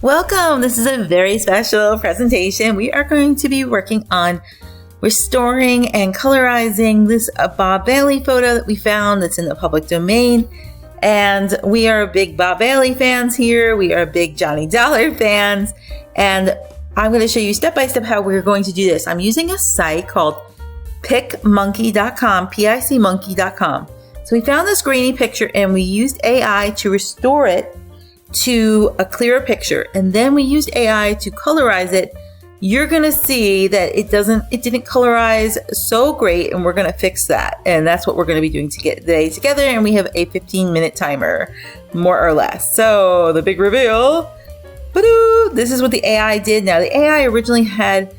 Welcome! This is a very special presentation. We are going to be working on restoring and colorizing this Bob Bailey photo that we found that's in the public domain. And we are big Bob Bailey fans here. We are big Johnny Dollar fans. And I'm going to show you step by step how we're going to do this. I'm using a site called picmonkey.com, picmonkey.com. So we found this grainy picture and we used AI to restore it to a clearer picture, and then we used AI to colorize it. You're gonna see that it didn't colorize so great, and we're gonna fix that. And that's what we're gonna be doing today together. And we have a 15-minute timer, more or less. So the big reveal. This is what the AI did. Now the AI originally had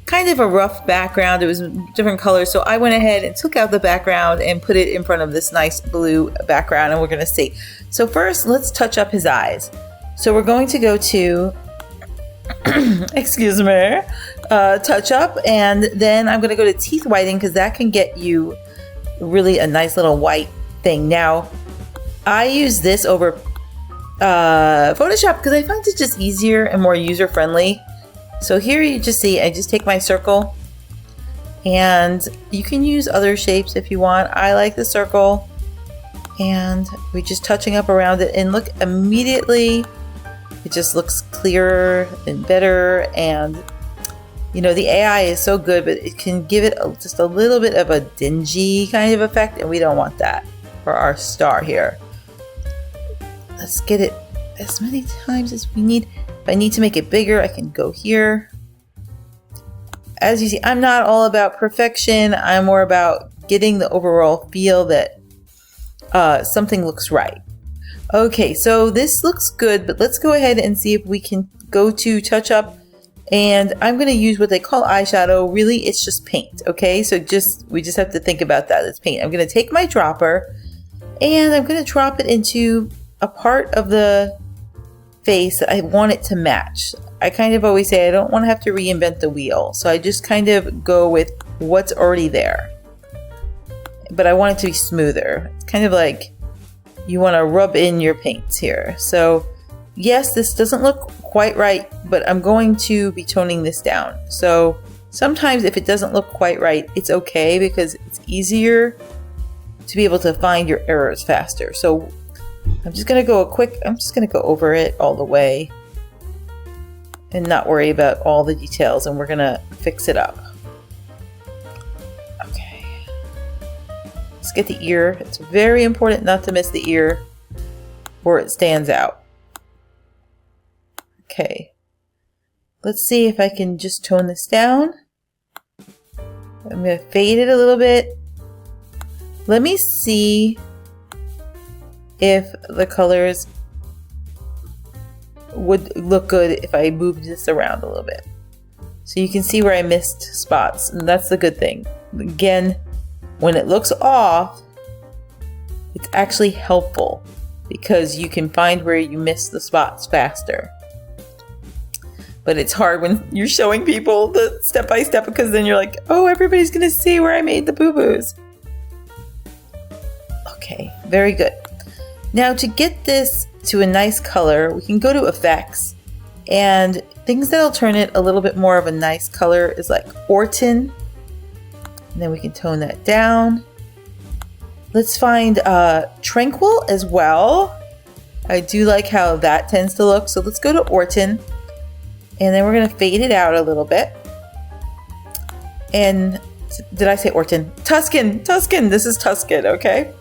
kind of a rough background. It was different colors. So I went ahead and took out the background and put it in front of this nice blue background, and we're gonna see. So first, let's touch up his eyes. So we're going to go to, excuse me, touch up, and then I'm gonna go to teeth whitening because that can get you really a nice little white thing. Now, I use this over Photoshop because I find it just easier and more user-friendly. So here you just see, I just take my circle, and you can use other shapes if you want. I like the circle, and we're just touching up around it, and look, immediately it just looks clearer and better. And you know, the AI is so good, but it can give it just a little bit of a dingy kind of effect, and we don't want that for our star here. Let's get it as many times as we need. If I need to make it bigger, I can go here. As you see, I'm not all about perfection. I'm more about getting the overall feel that something looks right. Okay, so this looks good, but let's go ahead and see if we can go to touch up. And I'm going to use what they call eyeshadow. Really, it's just paint. Okay, so we just have to think about that. It's paint. I'm going to take my dropper, and I'm going to drop it into a part of the face that I want it to match. I kind of always say I don't want to have to reinvent the wheel, so I just kind of go with what's already there, but I want it to be smoother. It's kind of like you want to rub in your paints here. So yes, this doesn't look quite right, but I'm going to be toning this down. So sometimes if it doesn't look quite right, it's okay, because it's easier to be able to find your errors faster. So I'm just going to go over it all the way and not worry about all the details, and we're going to fix it up. Okay. Let's get the ear. It's very important not to miss the ear or it stands out. Okay. Let's see if I can just tone this down. I'm going to fade it a little bit. Let me see if the colors would look good if I moved this around a little bit. So you can see where I missed spots, and that's the good thing. Again, when it looks off, it's actually helpful because you can find where you missed the spots faster. But it's hard when you're showing people the step by step, because then you're like, oh, everybody's gonna see where I made the boo-boos. Okay, very good. Now to get this to a nice color, we can go to effects, and things that'll turn it a little bit more of a nice color is like Orton, and then we can tone that down. Let's find Tranquil as well. I do like how that tends to look, so let's go to Orton, and then we're going to fade it out a little bit. And did I say Orton? Tuscan, this is Tuscan, okay?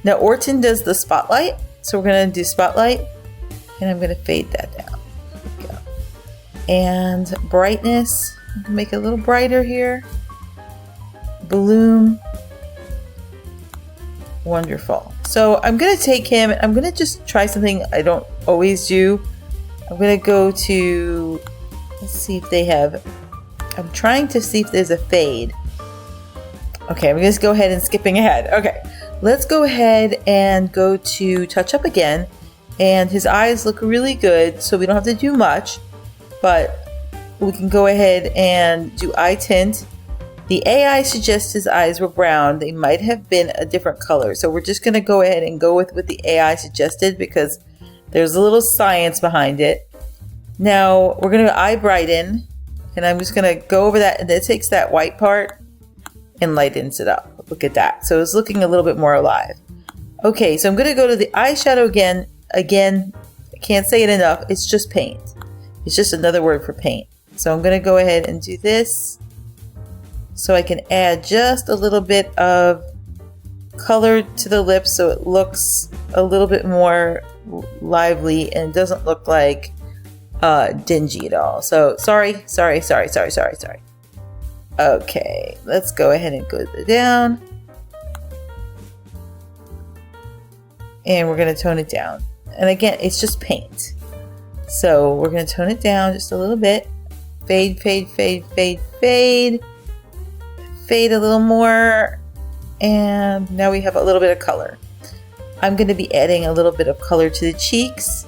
Now Orton does the spotlight, so we're going to do spotlight, and I'm going to fade that down. There we go. And brightness, I'm going to make it a little brighter here. Bloom. Wonderful. So I'm going to take him, I'm going to just try something I don't always do. I'm going to go to, let's see if they have, I'm trying to see if there's a fade. Okay, I'm just go ahead and skipping ahead. Okay, let's go ahead and go to touch up again. And his eyes look really good, so we don't have to do much, but we can go ahead and do eye tint. The AI suggests his eyes were brown. They might have been a different color. So we're just going to go ahead and go with what the AI suggested because there's a little science behind it. Now we're going to eye brighten, and I'm just going to go over that, and it takes that white part and lightens it up. Look at that. So it's looking a little bit more alive. Okay, so I'm going to go to the eyeshadow again. Again, I can't say it enough. It's just paint. It's just another word for paint. So I'm going to go ahead and do this so I can add just a little bit of color to the lips so it looks a little bit more lively and doesn't look like dingy at all. So sorry. Okay, let's go ahead and go down. And we're going to tone it down. And again, it's just paint. So we're going to tone it down just a little bit. Fade, fade, fade, fade, fade. Fade a little more. And now we have a little bit of color. I'm going to be adding a little bit of color to the cheeks.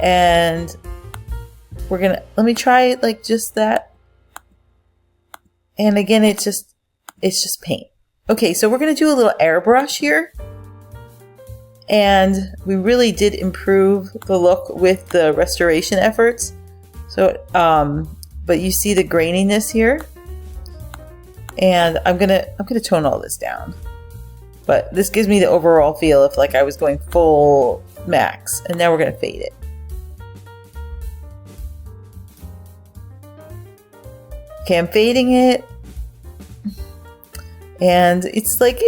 And we're going to, let me try it like just that. And again, it's just paint. Okay, so we're going to do a little airbrush here. And we really did improve the look with the restoration efforts. So, but you see the graininess here. And I'm gonna tone all this down. But this gives me the overall feel of like I was going full max. And now we're gonna fade it. Okay, I'm fading it. And it's like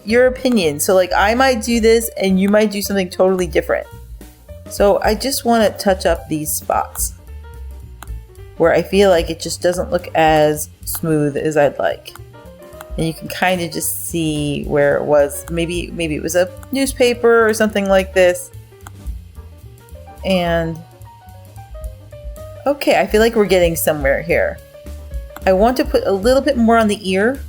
your opinion. So like I might do this and you might do something totally different. So I just want to touch up these spots where I feel like it just doesn't look as smooth as I'd like. And you can kind of just see where it was. Maybe it was a newspaper or something like this. And okay, I feel like we're getting somewhere here. I want to put a little bit more on the ear,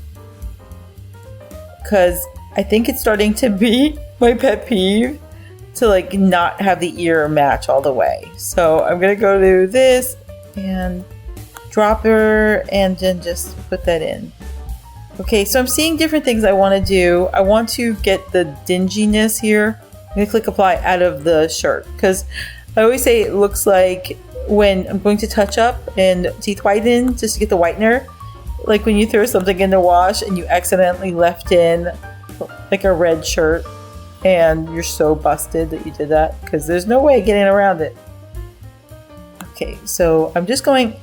because I think it's starting to be my pet peeve to like not have the ear match all the way. So I'm gonna go to this and drop her and then just put that in. Okay, so I'm seeing different things I want to do. I want to get the dinginess here. I'm gonna click apply out of the shirt because I always say it looks like when I'm going to touch up and teeth whiten just to get the whitener. Like when you throw something in the wash and you accidentally left in like a red shirt and you're so busted that you did that because there's no way getting around it. Okay, so I'm just coloring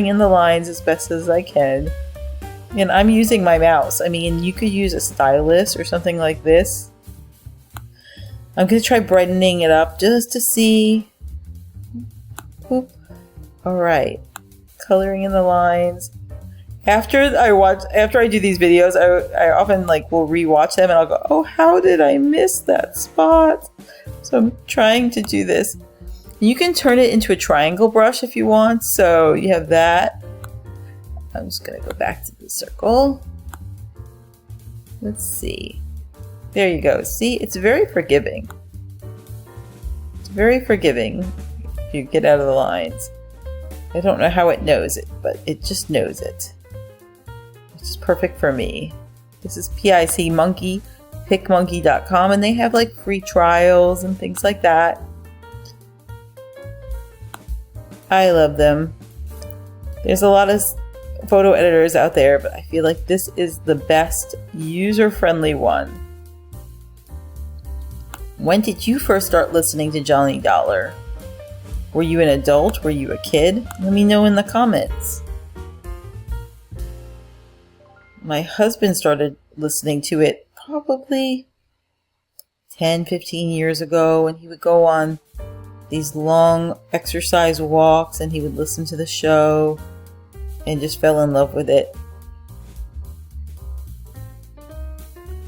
in the lines as best as I can. And I'm using my mouse. I mean, you could use a stylus or something like this. I'm going to try brightening it up just to see. Oop. All right. Coloring in the lines. After I do these videos, I often like will rewatch them and I'll go, oh, how did I miss that spot? So I'm trying to do this. You can turn it into a triangle brush if you want. So you have that. I'm just gonna go back to the circle. Let's see. There you go. See, it's very forgiving. It's very forgiving if you get out of the lines. I don't know how it knows it, but it just knows it. Which is perfect for me. This is PIC Monkey, PicMonkey.com, and they have like free trials and things like that. I love them. There's a lot of photo editors out there, but I feel like this is the best user-friendly one. When did you first start listening to Johnny Dollar? Were you an adult? Were you a kid? Let me know in the comments. My husband started listening to it probably 10, 15 years ago, and he would go on these long exercise walks and he would listen to the show and just fell in love with it.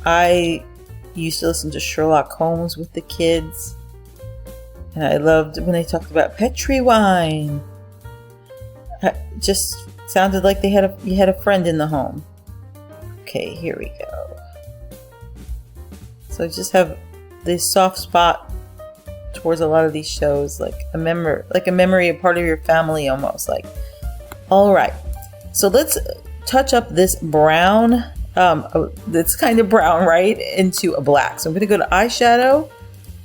I used to listen to Sherlock Holmes with the kids. And I loved when they talked about Petri wine. It just sounded like you had a friend in the home. Okay, here we go. So I just have this soft spot towards a lot of these shows, like a memory, a part of your family almost. Like, all right. So let's touch up this brown, that's kind of brown, right, into a black. So I'm going to go to eyeshadow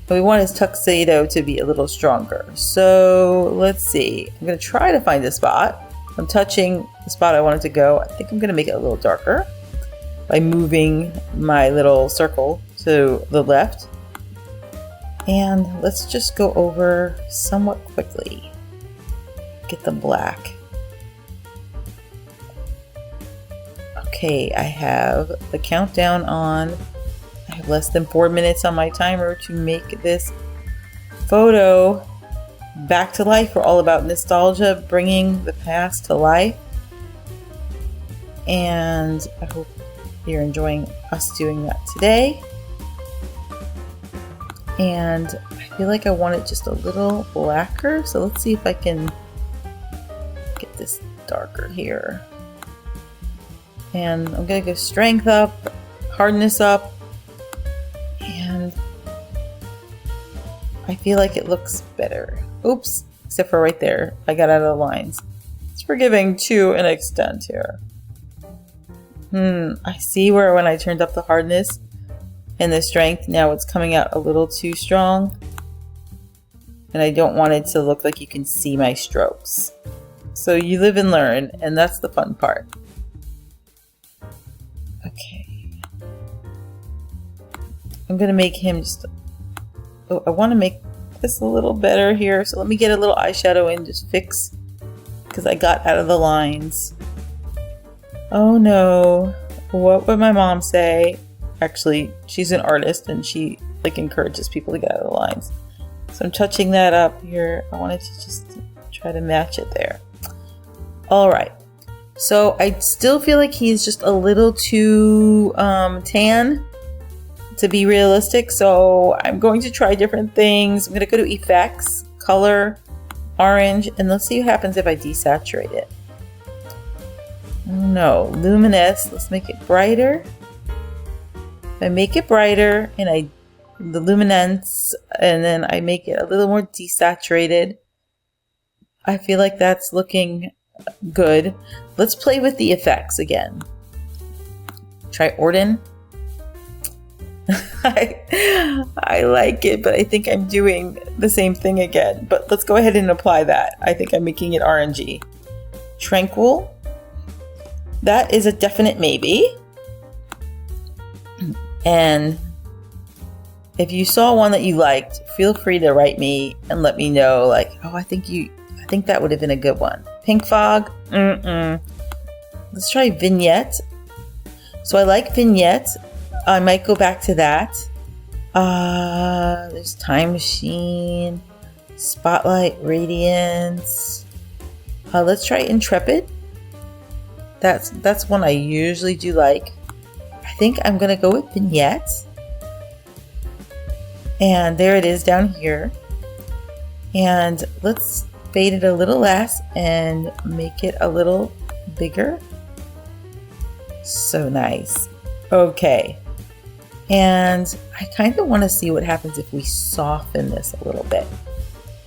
We want his tuxedo to be a little stronger. So let's see. I'm going to try to find a spot. I'm touching the spot I wanted to go. I think I'm going to make it a little darker by moving my little circle to the left. And let's just go over somewhat quickly. Get the black. Okay, I have the countdown on. I have less than 4 minutes on my timer to make this photo back to life. We're all about nostalgia, bringing the past to life. And I hope you're enjoying us doing that today. And I feel like I want it just a little blacker. So let's see if I can get this darker here. And I'm going to go strength up, hardness up. And I feel like it looks better. Oops, except for right there. I got out of the lines. It's forgiving to an extent here. I see where when I turned up the hardness and the strength, now it's coming out a little too strong. And I don't want it to look like you can see my strokes. So you live and learn, and that's the fun part. Okay. I'm going to make him just... Oh, I want to make this a little better here. So let me get a little eyeshadow in, just fix, because I got out of the lines. Oh no. What would my mom say? Actually, she's an artist and she encourages people to get out of the lines. So I'm touching that up here. I wanted to just try to match it there. All right. So I still feel like he's just a little too tan to be realistic. So I'm going to try different things. I'm going to go to effects, color, orange, and let's see what happens if I desaturate it. No, luminous. Let's make it brighter. If I make it brighter and the luminance, and then I make it a little more desaturated, I feel like that's looking good. Let's play with the effects again. Try Orden. I like it, but I think I'm doing the same thing again. But let's go ahead and apply that. I think I'm making it orangey. Tranquil. That is a definite maybe. And if you saw one that you liked, feel free to write me and let me know, like, oh, I think that would have been a good one. Pink fog. Let's try vignette. So I like vignette. I might go back to that. There's time machine, spotlight, radiance. Let's try intrepid. That's one I usually do like. I think I'm gonna go with vignette. And there it is down here. And let's fade it a little less and make it a little bigger. So nice. Okay. And I kind of want to see what happens if we soften this a little bit.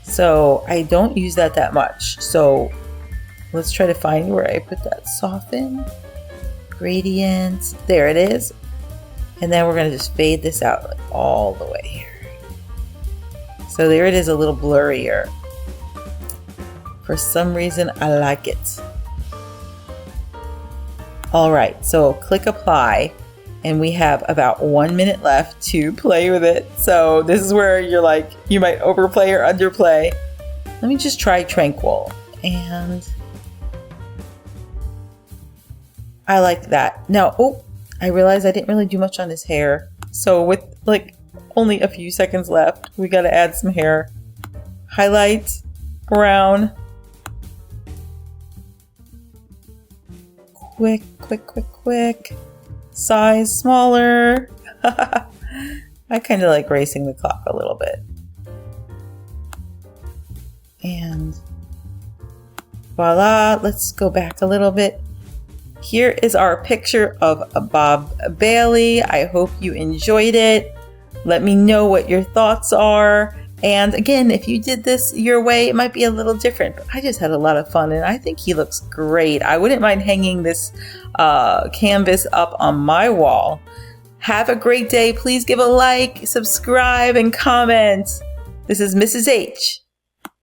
So I don't use that much. So let's try to find where I put that soften. Gradient. There it is. And then we're going to just fade this out all the way here. So there it is, a little blurrier. For some reason, I like it. All right, so click apply. And we have about 1 minute left to play with it. So this is where you're like, you might overplay or underplay. Let me just try Tranquil. And I like that. Now, I realized I didn't really do much on his hair. So with only a few seconds left, we got to add some hair. Highlight, brown. Quick. Size smaller. I kind of like racing the clock a little bit. And voila, let's go back a little bit. Here is our picture of Bob Bailey. I hope you enjoyed it. Let me know what your thoughts are. And again, if you did this your way, it might be a little different, but I just had a lot of fun and I think he looks great. I wouldn't mind hanging this canvas up on my wall. Have a great day. Please give a like, subscribe, and comment. This is Mrs. H.